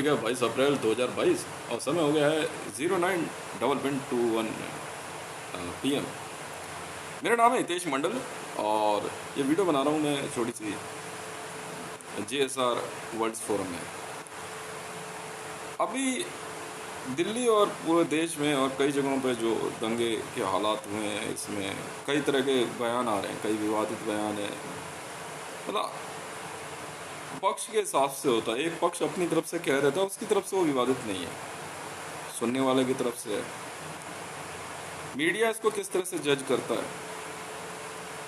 तारीख है 22 अप्रैल 2022 और समय हो गया है 09:21 PM। मेरा नाम है हितेश मंडल और ये वीडियो बना रहा हूँ मैं छोटी सी JSR वर्ल्ड्स फोरम में। अभी दिल्ली और पूरे देश में और कई जगहों पर जो दंगे के हालात हुए हैं, इसमें कई तरह के बयान आ रहे हैं, कई विवादित बयान हैं। मतलब पक्ष के हिसाब से होता है, एक पक्ष अपनी तरफ से कह देता है, उसकी तरफ से वो विवादित नहीं है, सुनने वाले की तरफ से है। मीडिया इसको किस तरह से जज करता है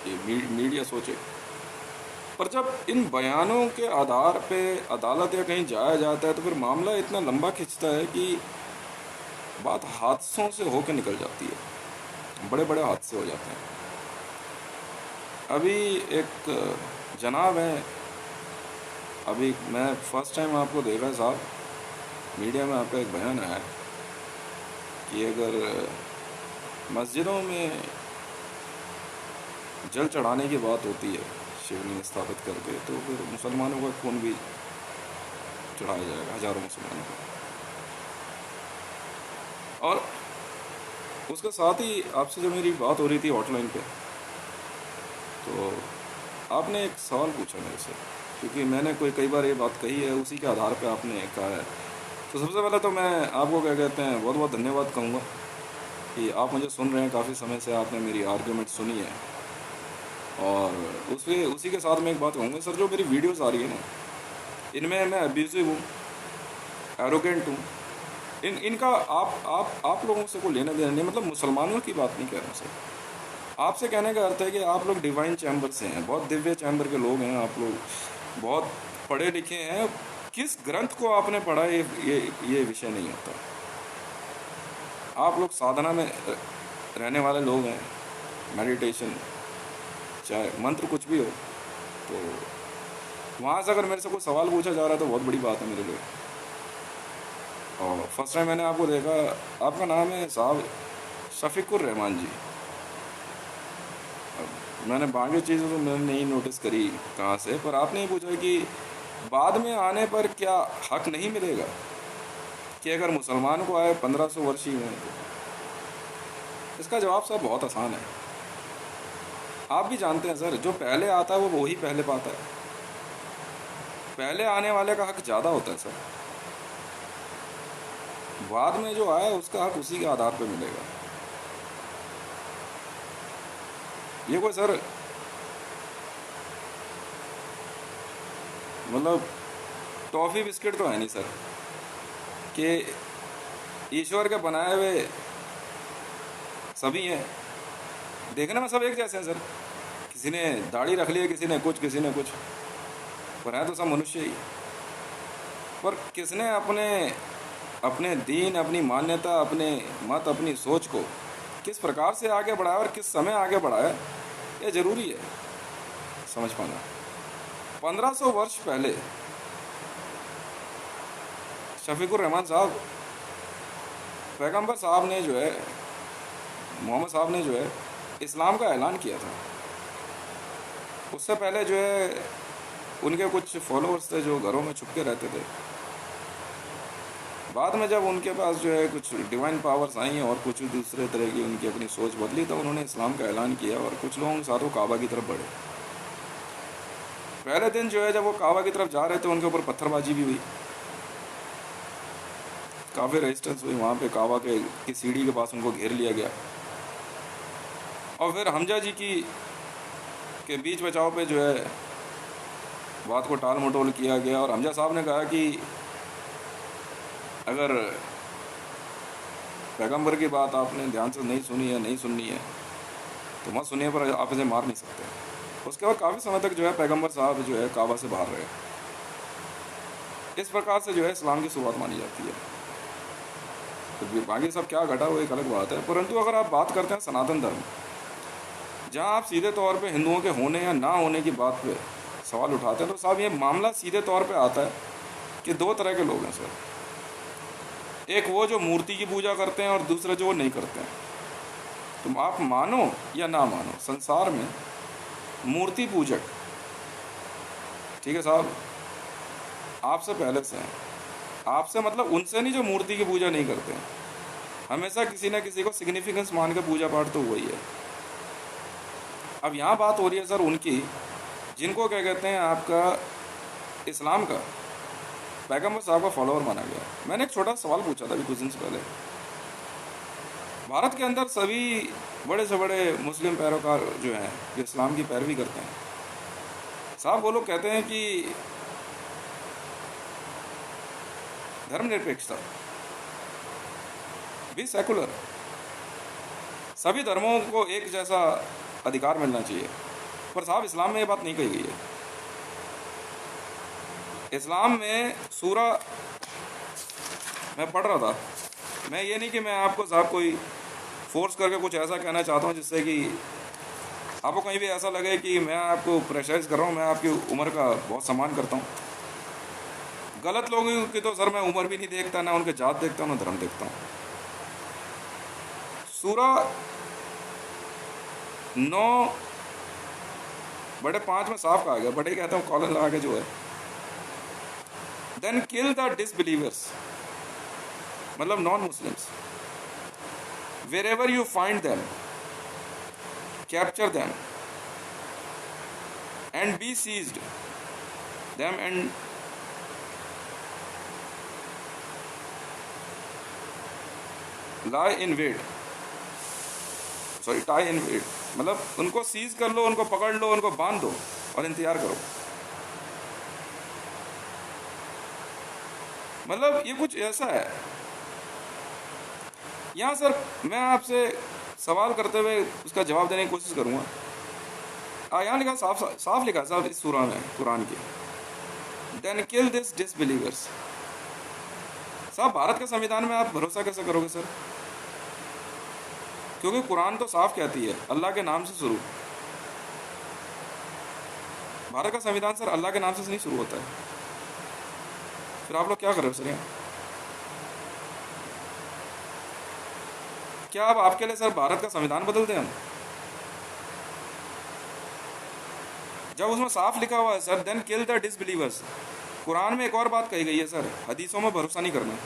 ये मीडिया सोचे। पर जब इन बयानों के आधार पे अदालत या कहीं जाया जाता है तो फिर मामला इतना लंबा खिंचता है कि बात हादसों से होकर निकल जाती है, बड़े बड़े हादसे हो जाते हैं। अभी एक जनाब है, अभी मैं फर्स्ट टाइम आपको देखा है साहब, मीडिया में आपका एक बयान आया कि अगर मस्जिदों में जल चढ़ाने की बात होती है शिवलिंग स्थापित करके, तो फिर मुसलमानों का खून भी चढ़ाया जाएगा, हजारों मुसलमानों का। और उसके साथ ही आपसे जो मेरी बात हो रही थी हॉटलाइन पे, तो आपने एक सवाल पूछा मेरे से, क्योंकि मैंने कई बार ये बात कही है, उसी के आधार पे आपने कहा है। तो सबसे पहले तो मैं आपको क्या कहते हैं बहुत बहुत धन्यवाद कहूँगा कि आप मुझे सुन रहे हैं। काफ़ी समय से आपने मेरी आर्ग्यूमेंट सुनी है। और उसी के साथ मैं एक बात कहूँगा सर, जो मेरी वीडियोस आ रही है ना, इनमें मैं अब्यूसिव हूँ, एरोगेंट हूँ, इनका आप लोगों से कोई लेना देना नहीं। मतलब मुसलमानों की बात नहीं कह रहा हूँ सर। आपसे कहने का अर्थ है कि आप लोग डिवाइन चैम्बर से हैं, बहुत दिव्य चैम्बर के लोग हैं, आप लोग बहुत पढ़े लिखे हैं। किस ग्रंथ को आपने पढ़ा ये विषय नहीं होता। आप लोग साधना में रहने वाले लोग हैं, मेडिटेशन चाहे मंत्र कुछ भी हो, तो वहाँ से अगर मेरे से कोई सवाल पूछा जा रहा है तो बहुत बड़ी बात है मेरे लिए। और फर्स्ट टाइम मैंने आपको देखा, आपका नाम है साहब शफीकुर रहमान जी। मैंने बाकी चीज़ें तो मैंने नहीं नोटिस करी कहाँ से, पर आपने ये पूछा कि बाद में आने पर क्या हक नहीं मिलेगा, कि अगर मुसलमान को आए 1500 वर्ष ही में। तो इसका जवाब साहब बहुत आसान है। आप भी जानते हैं सर, जो पहले आता है वो वही पहले पाता है। पहले आने वाले का हक ज़्यादा होता है सर, बाद में जो आया उसका हक उसी के आधार पर मिलेगा। ये कोई सर मतलब टॉफ़ी बिस्किट तो है नहीं सर कि ईश्वर के बनाए हुए सभी हैं। देखने में सब एक जैसे हैं सर, किसी ने दाढ़ी रख ली है, किसी ने कुछ, पर है तो सब मनुष्य ही। पर किसने अपने दीन, अपनी मान्यता, अपने मत, अपनी सोच को किस प्रकार से आगे बढ़ाया और किस समय आगे बढ़ाया, ये ज़रूरी है समझ पाना। 1500 वर्ष पहले शफीकुर रहमान साहब, पैगंबर साहब ने जो है, मोहम्मद साहब ने जो है इस्लाम का ऐलान किया था। उससे पहले जो है उनके कुछ फॉलोअर्स थे जो घरों में छुप के रहते थे। बाद में जब उनके पास जो है कुछ डिवाइन पावर्स आई हैं और कुछ दूसरे तरह की उनकी अपनी सोच बदली, तो उन्होंने इस्लाम का ऐलान किया और कुछ लोगों के साथ वो काबा की तरफ बढ़े। पहले दिन जो है जब वो काबा की तरफ जा रहे थे, उनके ऊपर पत्थरबाजी भी हुई, काफ़ी रेजिस्टेंस हुई। वहाँ पे काबा की सीढ़ी के पास उनको घेर लिया गया और फिर हमजा जी के बीच बचाव पे जो है बात को टाल मटोल किया गया। और हमजा साहब ने कहा कि अगर पैगंबर की बात आपने ध्यान से नहीं सुनी है, नहीं सुननी है तो मत सुनिए, पर आप इसे मार नहीं सकते। उसके बाद काफ़ी समय तक जो है पैगंबर साहब जो है काबा से बाहर रहे। इस प्रकार से जो है इस्लाम की शुरुआत मानी जाती है। तो बाकी सब क्या घटा वो एक अलग बात है। परंतु अगर आप बात करते हैं सनातन धर्म, जहाँ आप सीधे तौर पे हिंदुओं के होने या ना होने की बात पे सवाल उठाते हैं, तो साहब ये मामला सीधे तौर पे आता है कि दो तरह के लोग हैं सर। एक वो जो मूर्ति की पूजा करते हैं और दूसरे जो वो नहीं करते हैं। तुम आप मानो या ना मानो, संसार में मूर्ति पूजक, ठीक है साहब, आपसे पहले से हैं। आपसे मतलब उनसे नहीं जो मूर्ति की पूजा नहीं करते हैं। हमेशा किसी ना किसी को सिग्निफिकेंस मान के पूजा पाठ तो वही है। अब यहाँ बात हो रही है सर उनकी, जिनको क्या कहते हैं आपका इस्लाम का पैगम्बर साहब का फॉलोअर माना गया। मैंने एक छोटा सवाल पूछा था अभी कुछ दिन से पहले। भारत के अंदर सभी बड़े से बड़े मुस्लिम पैरोकार जो हैं, जो इस्लाम की पैरवी करते हैं साहब, वो लोग कहते हैं कि धर्मनिरपेक्षता भी सेकुलर, सभी धर्मों को एक जैसा अधिकार मिलना चाहिए। पर साहब इस्लाम में ये बात नहीं कही गई है। इस्लाम में सूरा मैं पढ़ रहा था, मैं ये नहीं कि मैं आपको साहब कोई फोर्स करके कुछ ऐसा कहना चाहता हूँ जिससे कि आपको कहीं भी ऐसा लगे कि मैं आपको प्रेशराइज कर रहा हूँ। मैं आपकी उम्र का बहुत सम्मान करता हूँ। गलत लोगों की तो सर मैं उम्र भी नहीं देखता, ना उनके जात देखता हूँ, ना धर्म देखता हूँ। सूरा 9/5 में साफ कहा गया, बड़े कहता हूँ कॉलर लगा के जो है, देन किल द डिसबिलीवर्स, मतलब non Muslims, wherever you find them, capture them and be seized them and lie in wait, tie in wait, मतलब उनको सीज कर लो, उनको पकड़ लो, उनको बांध दो और इंतजार करो। मतलब ये कुछ ऐसा है। यहाँ सर मैं आपसे सवाल करते हुए उसका जवाब देने की कोशिश करूँगा। यहाँ लिखा साफ लिखा साहब इस सूरा में कुरान की, देन किल दिस डिसबिलीवर्स। साहब भारत के संविधान में आप भरोसा कैसे करोगे सर? क्योंकि कुरान तो साफ कहती है अल्लाह के नाम से शुरू। भारत का संविधान सर अल्लाह के नाम से नहीं शुरू होता है। फिर आप लोग क्या कर रहे हो सर यहाँ? क्या अब आपके लिए सर भारत का संविधान बदल दें हम? जब उसमें साफ लिखा हुआ है sir then kill the disbelievers. Quran में एक और बात कही गई है सर, हदीसों में भरोसा नहीं करना।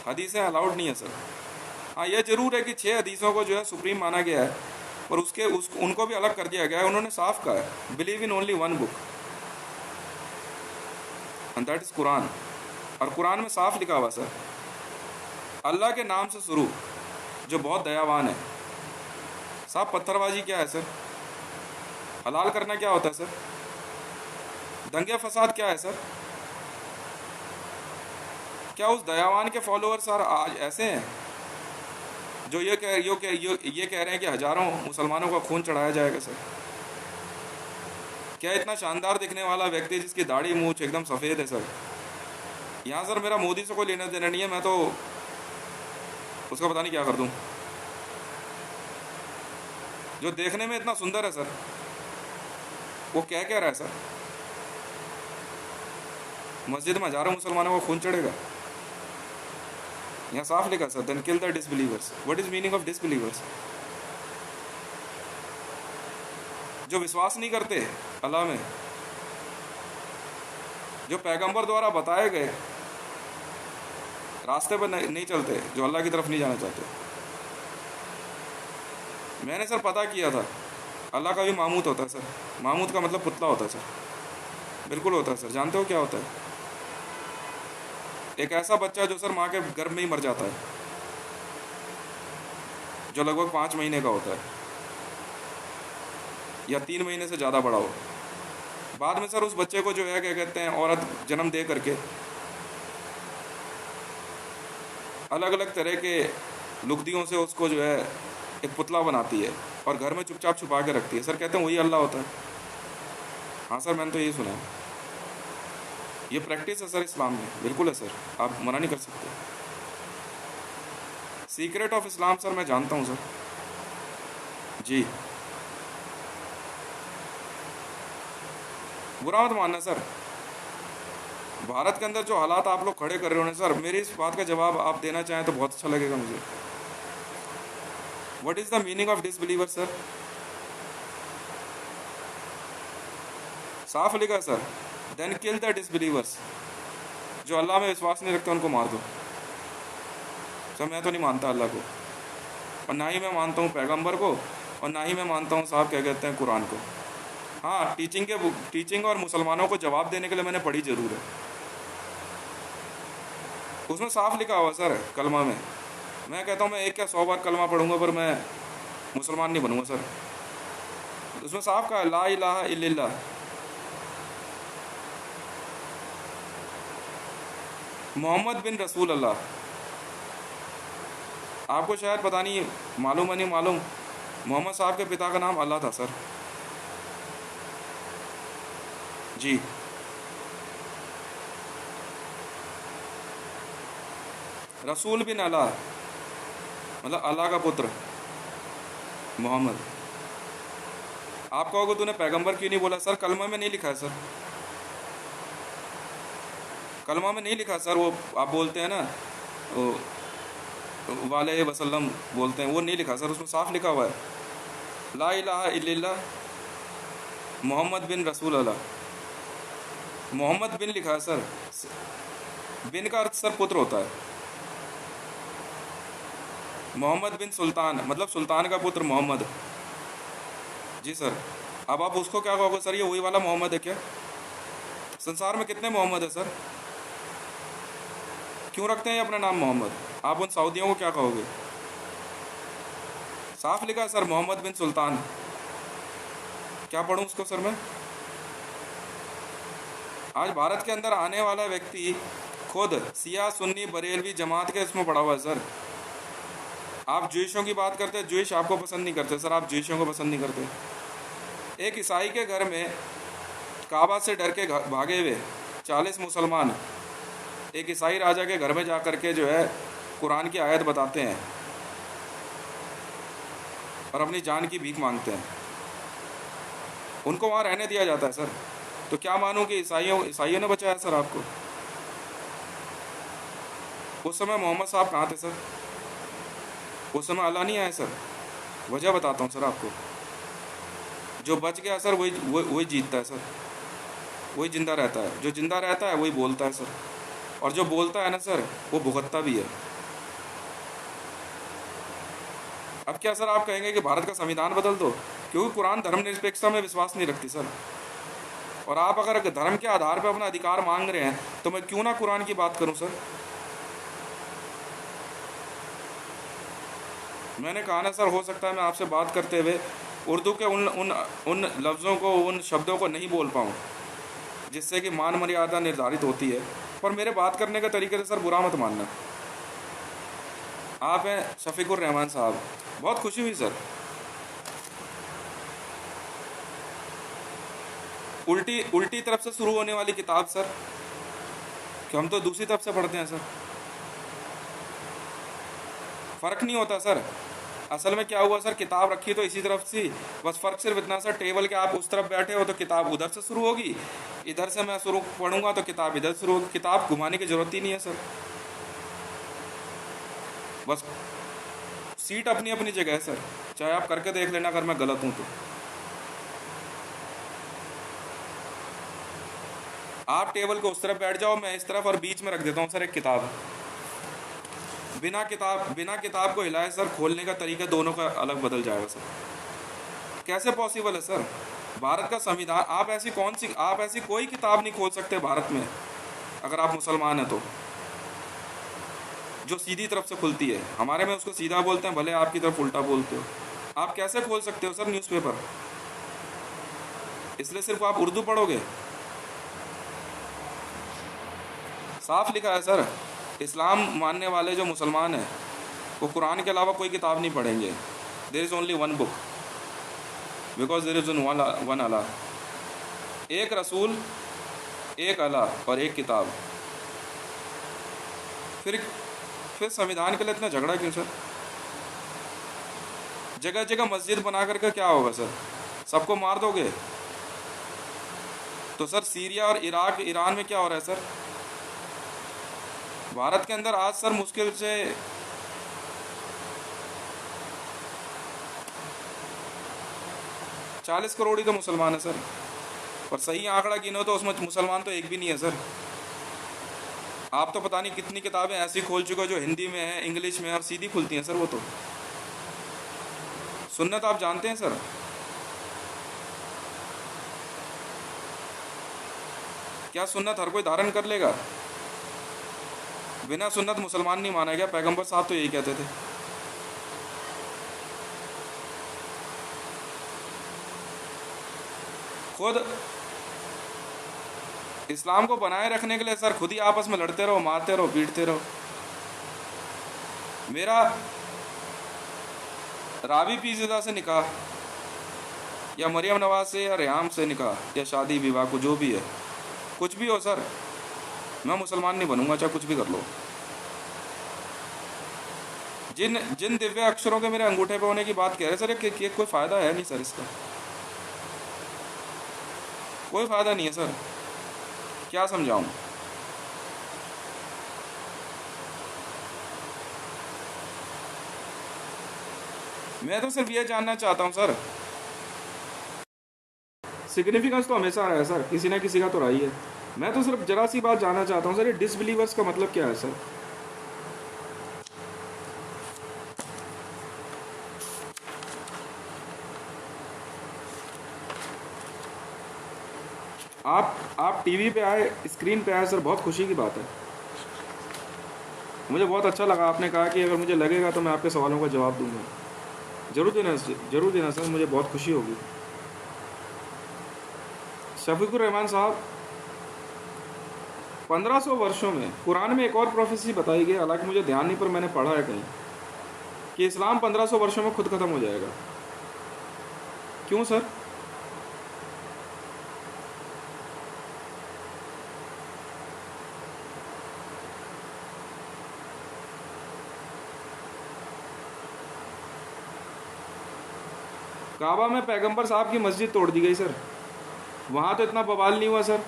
हदीसें अलाउड नहीं है सर। हाँ ये जरूर है कि 6 हदीसों को जो है सुप्रीम माना गया है, पर उनको भी अलग कर दिया गया है। उन्होंने साफ कहा है believe in only one book and that is Quran. और कुरान में साफ लिखा हुआ सर अल्लाह के नाम से शुरू, जो बहुत दयावान है। साहब पत्थरबाजी क्या है सर? हलाल करना क्या होता है सर? दंगे फसाद क्या है सर? क्या उस दयावान के फॉलोअर सर आज ऐसे हैं जो ये कह रहे हैं कि हजारों मुसलमानों का खून चढ़ाया जाएगा सर? क्या इतना शानदार दिखने वाला व्यक्ति जिसकी दाढ़ी मूंछ एकदम सफ़ेद है सर, यहाँ सर मेरा मोदी से कोई लेना देना नहीं है, मैं तो उसका पता नहीं क्या कर दूं। जो देखने में इतना सुंदर है सर, वो क्या कह रहा है सर? मस्जिद में हजारों मुसलमानों को खून चढ़ेगा। यहाँ साफ लिखा sir then kill the disbelievers. What is meaning of disbelievers? जो विश्वास नहीं करते अल्लाह में, जो पैगंबर द्वारा बताए गए रास्ते पर नहीं चलते, जो अल्लाह की तरफ नहीं जाना चाहते। मैंने सर पता किया था अल्लाह का भी मामूद होता है सर। मामूद का मतलब पुतला होता है सर। बिल्कुल होता है सर। जानते हो क्या होता है? एक ऐसा बच्चा जो सर माँ के गर्भ में ही मर जाता है, जो लगभग 5 महीने का होता है या 3 महीने से ज़्यादा बड़ा हो। बाद में सर उस बच्चे को जो है क्या कहते हैं औरत जन्म दे करके अलग अलग तरह के लुगदियों से उसको जो है एक पुतला बनाती है और घर में चुपचाप छुपा के रखती है। सर कहते हैं वही अल्लाह होता है। हाँ सर मैंने तो ये सुना है। ये प्रैक्टिस है सर इस्लाम में। बिल्कुल है सर, आप मना नहीं कर सकते। सीक्रेट ऑफ इस्लाम सर मैं जानता हूँ सर जी। बुरा मत मानना सर। भारत के अंदर जो हालात आप लोग खड़े कर रहे हो सर, मेरी इस बात का जवाब आप देना चाहें तो बहुत अच्छा लगेगा मुझे। What is the meaning of disbeliever sir? साफ लिखा sir then kill the disbelievers. जो अल्लाह में विश्वास नहीं रखते उनको मार दो। सर मैं तो नहीं मानता अल्लाह को, और ना ही मैं मानता हूँ पैगंबर को, और ना ही मैं मानता हूँ साहब क्या कहते हैं कुरान को। हाँ, टीचिंग और मुसलमानों को जवाब देने के लिए मैंने पढ़ी जरूर है। उसमें साफ लिखा हुआ सर कलमा में। मैं कहता हूँ मैं एक या 100 बार कलमा पढ़ूंगा पर मैं मुसलमान नहीं बनूंगा सर। उसमें साफ कहा ला इलाहा इल्लल्लाह। मोहम्मद बिन रसूल अल्लाह। आपको शायद पता नहीं, मालूम है नहीं मालूम, मोहम्मद साहब के पिता का नाम अल्लाह था सर। जी। रसूल बिन अल्लाह मतलब अल्लाह का पुत्र मोहम्मद। आप कहोगे तूने पैगंबर क्यों नहीं बोला? सर कलमा में नहीं लिखा है सर, कलमा में नहीं लिखा सर। वो आप बोलते हैं ना वो वाले वसल्लम बोलते हैं, वो नहीं लिखा सर। उसमें साफ लिखा हुआ है ला इलाहा इल्लल्लाह मोहम्मद बिन रसूल अल्लाह। मोहम्मद बिन लिखा है सर। बिन का अर्थ सर पुत्र होता है। मोहम्मद बिन सुल्तान मतलब सुल्तान का पुत्र मोहम्मद। जी सर। अब आप उसको क्या कहोगे? सर ये वही वाला मोहम्मद है क्या? संसार में कितने मोहम्मद है सर? क्यों रखते हैं अपना नाम मोहम्मद? आप उन सऊदियों को क्या कहोगे? साफ लिखा है सर मोहम्मद बिन सुल्तान। क्या पढ़ूं उसको सर मैं? आज भारत के अंदर आने वाला व्यक्ति खुद सिया सुन्नी बरेलवी जमात के इसमें पड़ा हुआ है सर। आप ज्यूइशों की बात करते हैं, ज्यूइश आपको पसंद नहीं करते सर, आप ज्यूइशों को पसंद नहीं करते। एक ईसाई के घर में काबा से डर के भागे हुए 40 मुसलमान एक ईसाई राजा के घर में जा कर के जो है कुरान की आयत बताते हैं और अपनी जान की भीख मांगते हैं। उनको वहाँ रहने दिया जाता है सर। तो क्या मानूं कि ईसाइयों ने बचाया सर आपको? उस समय मोहम्मद साहब कहाँ थे सर? उस समय अल्लाह नहीं आया सर। वजह बताता हूँ सर आपको। जो बच गया सर वही जीतता है सर, वही जिंदा रहता है। जो जिंदा रहता है वही बोलता है सर, और जो बोलता है ना सर वो भुगतता भी है। अब क्या सर आप कहेंगे कि भारत का संविधान बदल दो? क्योंकि कुरान धर्मनिरपेक्षता में विश्वास नहीं रखती सर। और आप अगर धर्म के आधार पर अपना अधिकार मांग रहे हैं तो मैं क्यों ना कुरान की बात करूं सर? मैंने कहा ना सर, हो सकता है मैं आपसे बात करते हुए उर्दू के उन लफ्ज़ों को, उन शब्दों को नहीं बोल पाऊँ जिससे कि मान मर्यादा निर्धारित होती है, पर मेरे बात करने के तरीके से सर बुरा मत मानना। आप हैं शफीकुर रहमान साहब, बहुत खुशी हुई सर। उल्टी तरफ से शुरू होने वाली किताब सर, कि हम तो दूसरी तरफ से पढ़ते हैं सर। फ़र्क नहीं होता सर। असल में क्या हुआ सर, किताब रखी तो इसी तरफ से, बस फ़र्क सिर्फ इतना सर, टेबल के आप उस तरफ बैठे हो तो किताब उधर से शुरू होगी, इधर से मैं शुरू पढ़ूंगा तो किताब इधर शुरू होगी। किताब घुमाने की ज़रूरत ही नहीं है सर। बस सीट अपनी अपनी जगह है सर, चाहे आप करके देख लेना अगर मैं गलत हूँ तो। आप टेबल को उस तरफ बैठ जाओ, मैं इस तरफ, और बीच में रख देता हूँ सर एक किताब। बिना किताब को हिलाए सर खोलने का तरीका दोनों का अलग बदल जाएगा सर। कैसे पॉसिबल है सर? भारत का संविधान, आप ऐसी कोई किताब नहीं खोल सकते भारत में अगर आप मुसलमान हैं तो, जो सीधी तरफ से खुलती है। हमारे में उसको सीधा बोलते हैं, भले आपकी तरफ उल्टा बोलते हो। आप कैसे खोल सकते हो सर न्यूज़पेपर? इसलिए सिर्फ आप उर्दू पढ़ोगे? साफ लिखा है सर, इस्लाम मानने वाले जो मुसलमान हैं वो कुरान के अलावा कोई किताब नहीं पढ़ेंगे। There is only one book, because there is one Allah. एक रसूल, एक अल्लाह और एक किताब। फिर संविधान के लिए इतना झगड़ा क्यों सर? जगह जगह मस्जिद बना करके क्या होगा सर? सबको मार दोगे? तो सर सीरिया और इराक, ईरान में क्या हो रहा है सर? भारत के अंदर आज सर मुश्किल से 40 करोड़ ही तो मुसलमान है सर, और सही आंकड़ा गिनो तो उसमें मुसलमान तो एक भी नहीं है सर। आप तो पता नहीं कितनी किताबें ऐसी खोल चुके हो जो हिंदी में है, इंग्लिश में है, और सीधी खुलती हैं सर वो तो। सुन्नत आप जानते हैं सर? क्या सुन्नत हर कोई धारण कर लेगा? बिना सुन्नत मुसलमान नहीं माना गया, पैगंबर साहब तो यही कहते थे। खुद इस्लाम को बनाए रखने के लिए सर खुद ही आपस में लड़ते रहो, मारते रहो, पीटते रहो। मेरा रावी पीज़िदा से निकाह, या मरियम नवाज से, या रेहाम से निकाह, या शादी विवाह को जो भी है, कुछ भी हो सर, मैं मुसलमान नहीं बनूंगा, चाहे कुछ भी कर लो। जिन जिन दिव्य अक्षरों के मेरे अंगूठे पे होने की बात कह रहे सर, ये कोई फ़ायदा है नहीं सर, इसका कोई फ़ायदा नहीं है सर। क्या समझाऊं? मैं तो सिर्फ ये जानना चाहता हूं सर, सिग्निफिकेंस तो हमेशा है सर, किसी ना किसी का तो रहा ही है। मैं तो सिर्फ जरा सी बात जानना चाहता हूं सर, ये डिसबिलीवर्स का मतलब क्या है सर? आप टीवी पे आए, स्क्रीन पे आए सर, बहुत खुशी की बात है। मुझे बहुत अच्छा लगा आपने कहा कि अगर मुझे लगेगा तो मैं आपके सवालों का जवाब दूंगा। जरूर देना सर, मुझे बहुत खुशी होगी। शफीकुर रहमान साहब, 1500 वर्षों में कुरान में एक और प्रोफेसी बताई गई, हालांकि मुझे ध्यान नहीं, पर मैंने पढ़ा है कहीं कि इस्लाम 1500 वर्षों में खुद ख़त्म हो जाएगा। क्यों सर? काबा में पैगंबर साहब की मस्जिद तोड़ दी गई सर, वहाँ तो इतना बवाल नहीं हुआ सर।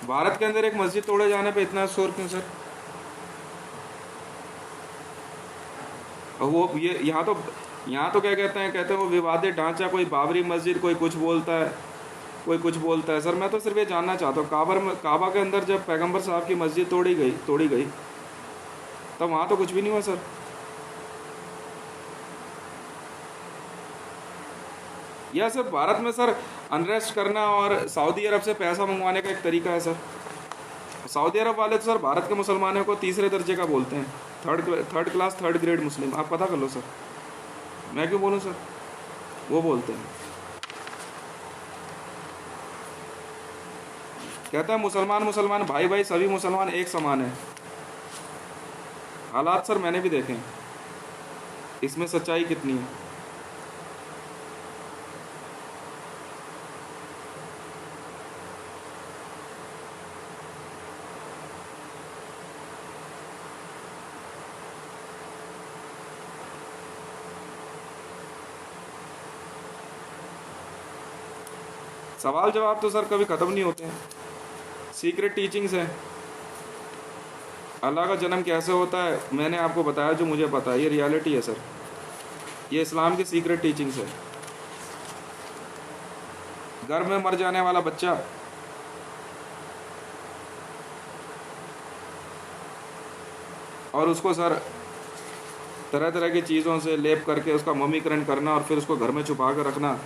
भारत के अंदर एक मस्जिद तोड़े जाने पे इतना शोर क्यों सर? और वो ये यहाँ तो क्या कहते हैं वो विवादित ढांचा, कोई बाबरी मस्जिद, कोई कुछ बोलता है, कोई कुछ बोलता है। सर मैं तो सिर्फ ये जानना चाहता हूँ, काबा के अंदर जब पैगंबर साहब की मस्जिद तोड़ी गई तब वहाँ तो कुछ भी नहीं हुआ सर। यह सब भारत में सर अनरेस्ट करना और सऊदी अरब से पैसा मंगवाने का एक तरीका है सर। सऊदी अरब वाले तो सर भारत के मुसलमानों को तीसरे दर्जे का बोलते हैं, थर्ड क्लास, थर्ड ग्रेड मुस्लिम। आप पता कर लो सर, मैं क्यों बोलूँ सर, वो बोलते हैं। कहता है मुसलमान भाई भाई, सभी मुसलमान एक समान है। हालात सर मैंने भी देखे हैं, इसमें सच्चाई कितनी है। सवाल जवाब तो सर कभी ख़त्म नहीं होते हैं, सीक्रेट टीचिंग्स हैं। अल्लाह का जन्म कैसे होता है मैंने आपको बताया, जो मुझे पता है, ये रियलिटी है सर, ये इस्लाम की सीक्रेट टीचिंग्स है। घर में मर जाने वाला बच्चा और उसको सर तरह तरह की चीज़ों से लेप करके उसका मम्मीकरण करना और फिर उसको घर में छुपा कर रखना,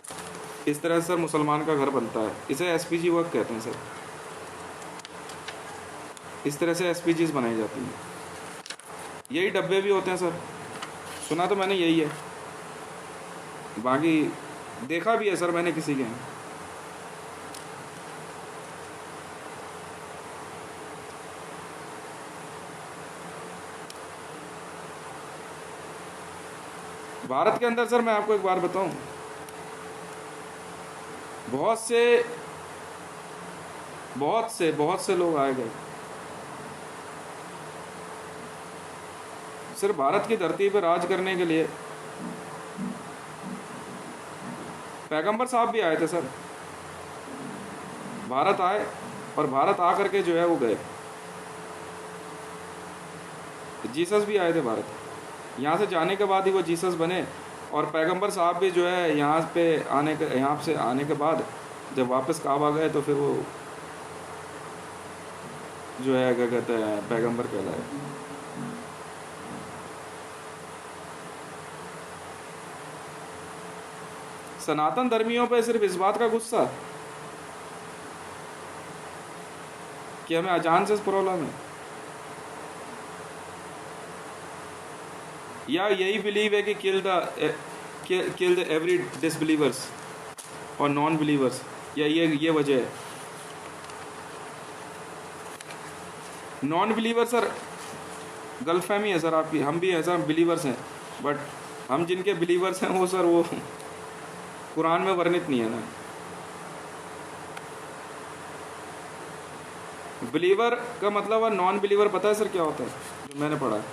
इस तरह से सर मुसलमान का घर बनता है। इसे एसपीजी वर्क कहते हैं सर, इस तरह से एसपीजीज बनाई जाती हैं। यही डब्बे भी होते हैं सर, सुना तो मैंने यही है, बाकी देखा भी है सर मैंने किसी के। भारत के अंदर सर मैं आपको एक बार बताऊं, बहुत से लोग आए गए, सिर्फ भारत की धरती पर राज करने के लिए। पैगंबर साहब भी आए थे सर, भारत आए और भारत आकर के जो है वो गए। जीसस भी आए थे भारत, यहाँ से जाने के बाद ही वो जीसस बने। और पैगंबर साहब भी जो है यहाँ से आने के बाद जब वापस काबा गए तो फिर वो जो है क्या कहते हैं पैगंबर कहलाए। सनातन धर्मियों पे सिर्फ इस बात का गुस्सा कि हमें अजान से प्रॉब्लम है, या यही बिलीव है कि किल द एवरी डिसबिलीवर्स और नॉन बिलीवर्स, या ये वजह है। नॉन बिलीवर सर गलतफहमी है सर आपकी, हम भी हैं सर, बिलीवर्स हैं, बट हम जिनके बिलीवर्स हैं वो सर वो कुरान में वर्णित नहीं है ना। बिलीवर का मतलब है, नॉन बिलीवर पता है सर क्या होता है? जो मैंने पढ़ा है,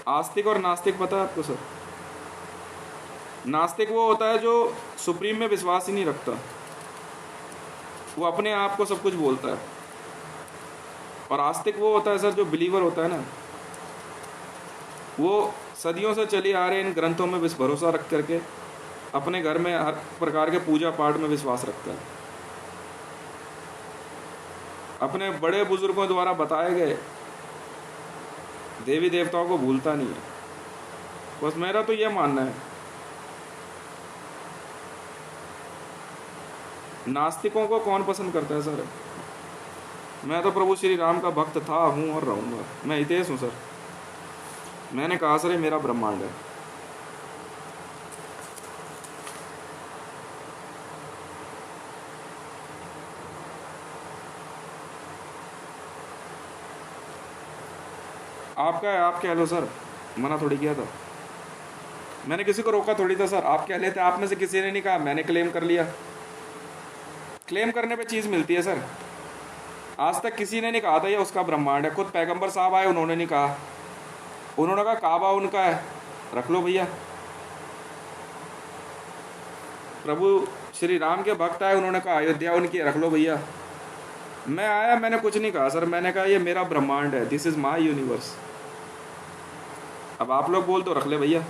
आस्तिक और नास्तिक पता है आपको सर? नास्तिक वो होता है जो सुप्रीम में विश्वास ही नहीं रखता, वो अपने आप को सब कुछ बोलता है। और आस्तिक वो होता है सर जो बिलीवर होता है ना, वो सदियों से चली आ रहे इन ग्रंथों में भरोसा रख करके अपने घर में हर प्रकार के पूजा पाठ में विश्वास रखता है, अपने बड़े बुजुर्गों द्वारा बताए गए देवी देवताओं को भूलता नहीं है। बस मेरा तो ये मानना है, नास्तिकों को कौन पसंद करता है सर? मैं तो प्रभु श्री राम का भक्त था, हूँ और रहूँगा। मैं हितेश हूँ सर, मैंने कहा सर ये मेरा ब्रह्मांड है। आपका है, आप कह लो सर, मना थोड़ी किया था मैंने, किसी को रोका थोड़ी था सर। आप कह लेते, आप में से किसी ने नहीं कहा, मैंने क्लेम कर लिया। क्लेम करने पे चीज़ मिलती है सर। आज तक किसी ने नहीं कहा था ये उसका ब्रह्मांड है। खुद पैगंबर साहब आए, उन्होंने नहीं कहा, उन्होंने कहा काबा उनका है, रख लो भैया। प्रभु श्री राम के भक्त आए, उन्होंने कहा अयोध्या उनकी है, रख लो भैया। मैं आया, मैंने कुछ नहीं कहा सर, मैंने कहा ये मेरा ब्रह्मांड है, दिस इज माई यूनिवर्स। अब आप लोग बोल तो रख ले भैया।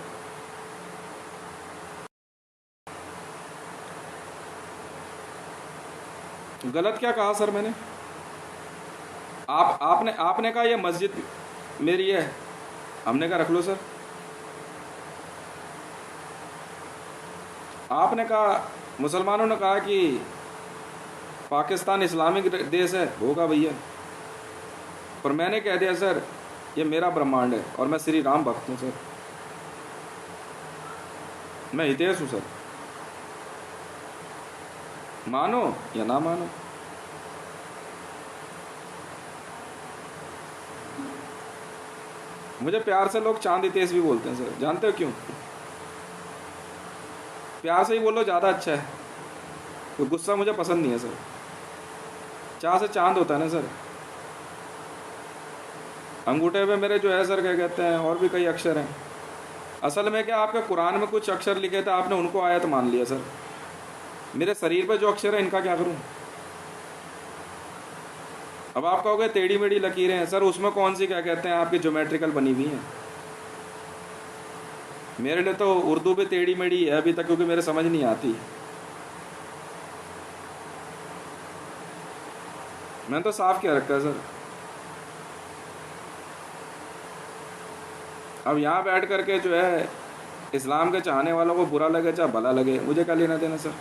गलत क्या कहा सर मैंने? आपने कहा ये मस्जिद मेरी है, हमने कहा रख लो सर। आपने कहा, मुसलमानों ने कहा कि पाकिस्तान इस्लामिक देश है, होगा भैया। पर मैंने कह दिया सर ये मेरा ब्रह्मांड है और मैं श्री राम भक्त हूँ सर, मैं हितेश हूँ सर, मानो या ना मानो। मुझे प्यार से लोग चांद हितेश भी बोलते हैं सर, जानते हो क्यों? प्यार से ही बोलो, ज़्यादा अच्छा है। तो गुस्सा मुझे पसंद नहीं है सर। चाह से चांद होता है ना सर। अंगूठे पे मेरे जो है सर क्या कहते हैं, और भी कई अक्षर हैं। असल में क्या, आपके कुरान में कुछ अक्षर लिखे थे, आपने उनको आयत मान लिया सर। मेरे शरीर पे जो अक्षर है इनका क्या करूं? अब आप कहोगे टेढ़ी मेढ़ी लकीरें हैं सर, उसमें कौन सी क्या कहते हैं आपकी ज्योमेट्रिकल बनी हुई हैं? मेरे लिए तो उर्दू भी टेढ़ी मेढ़ी है अभी तक, क्योंकि मेरे समझ नहीं आती। मैंने तो साफ क्या रखा है सर। अब यहाँ बैठ करके जो है इस्लाम के चाहने वालों को बुरा लगे चाहे भला लगे, मुझे क्या लेना देना सर।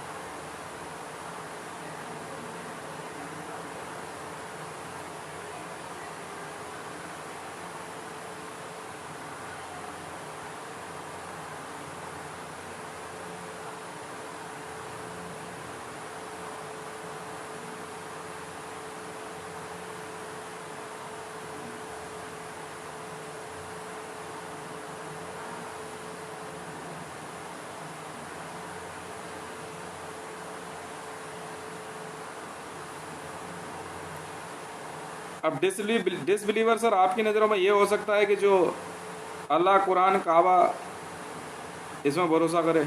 अब डिसबिलीवर सर आपकी नज़रों में ये हो सकता है कि जो अल्लाह, कुरान, काबा इसमें भरोसा करे।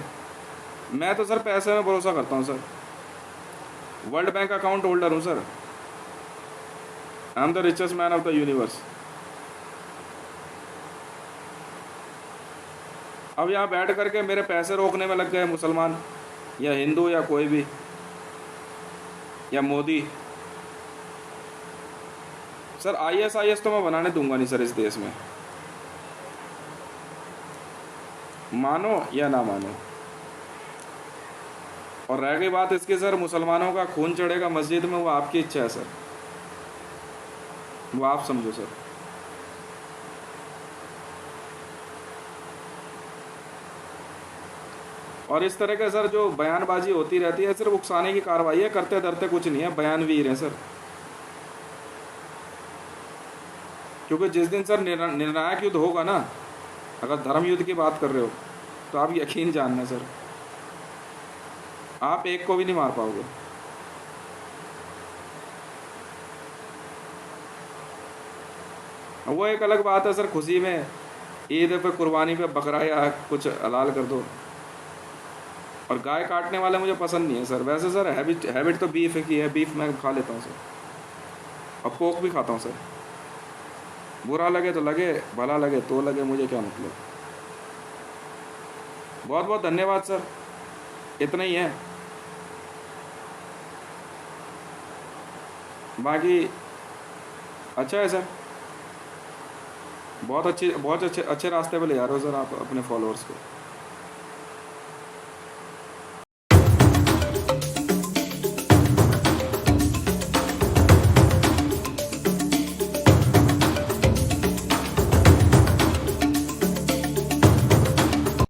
मैं तो सर पैसे में भरोसा करता हूँ sir, world bank account holder हूँ sir, I am the richest man of the universe. अब यहाँ बैठ करके मेरे पैसे रोकने में लग गए मुसलमान या हिंदू या कोई भी, या मोदी। सर ISIS तो मैं बनाने दूंगा नहीं सर इस देश में, मानो या ना मानो। और रह गई बात इसकी सर, मुसलमानों का खून चढ़ेगा मस्जिद में, वो आपकी इच्छा है सर, वो आप समझो सर। और इस तरह का सर जो बयानबाजी होती रहती है सिर्फ उकसाने की कार्रवाई है, करते धरते कुछ नहीं है, बयानवीर हैं सर। क्योंकि जिस दिन सर निर्णायक युद्ध होगा ना, अगर धर्म युद्ध की बात कर रहे हो तो आप यकीन जानना सर, आप एक को भी नहीं मार पाओगे। वो एक अलग बात है सर, खुशी में ईद पे, कुर्बानी पे बकरा या कुछ हलाल कर दो। और गाय काटने वाले मुझे पसंद नहीं है सर। वैसे सर हैबिट तो बीफ की है, बीफ मैं खा लेता हूँ सर, और पोक भी खाता हूँ सर। बुरा लगे तो लगे, भला लगे तो लगे, मुझे क्या मतलब। बहुत बहुत धन्यवाद सर, इतना ही है। बाकी अच्छा है सर, बहुत अच्छे अच्छे रास्ते पे ले जा रहे हो सर आप अपने फॉलोअर्स को।